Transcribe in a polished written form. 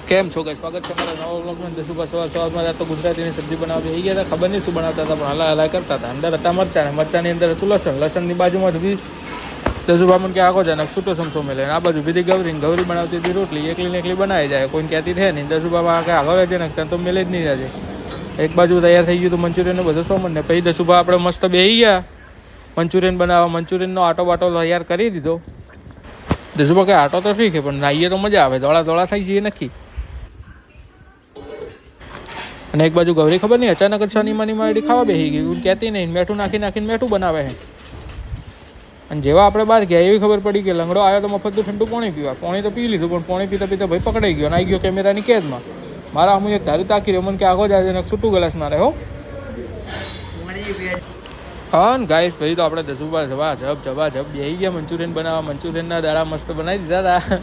કેમ છો ગાઈસ, સ્વાગત છે મારા નવા વ્લોગમાં. સવારમાં તો ગુજરાતીની સબ્જી બનાવવા થઈ ગયા હતા. ખબર નહીં શું બનાવતા હતા, પણ હલા કરતા હતા. અંદર હતા મરચાની અંદર હતું લસણની બાજુમાં બી દસુભાઈ કે આગો જાય છૂટો સમસો મેલે. આ બાજુ બીજી ગૌરી બનાવતી હતી રોટલી, એકલી ને એકલી બનાવી જાય, કોઈને કહેતી છે નહીં. દસુભાઈ આગળ છે ને તો મેલે જ નહીં જાય. એક બાજુ તૈયાર થઈ ગયું હતું મંચુરિયન બધું સોમન ને. પછી દસુભાઈ આપણે મસ્ત બેસી ગયા મંચુરિયન બનાવવા. મંચુરિયનનો આટો બાટો તૈયાર કરી દીધો. દસુભાઈ કે આટો તો ઠીક છે, પણ નાહીએ તો મજા આવે, દોડા થઈ જઈએ નક્કી. અને એક બાજુ ગૌરી ખબર નહીં અચાનક જ શનિમાની મારી ખાવા બેસી ગઈ, કહેતી નહીં, મેઠું નાખીને મેઠું બનાવે છે. અને જેવા આપણે બહાર ગયા એવી ખબર પડી કે લંગડો આવ્યો તો મફતનું ઠંડુ પાણી પીવા. પાણી તો પી લીધું, પણ પાણી પીતા ભાઈ પકડાઈ ગયો અને આવી ગયો કેમેરાની કેદમાં. મારા અમુક એક ધારી તાકી રહ્યો, મને કે આગો જાય ને છૂટું ગ્લાસ મારે હો. હા ને ગાઈસ, ભાઈ તો આપણે દસુભાઈ જવા જબ બેસી ગયા મંચુરિયન બનાવવા. મંચુરિયનના દાડા મસ્ત બનાવી દીધા હતા.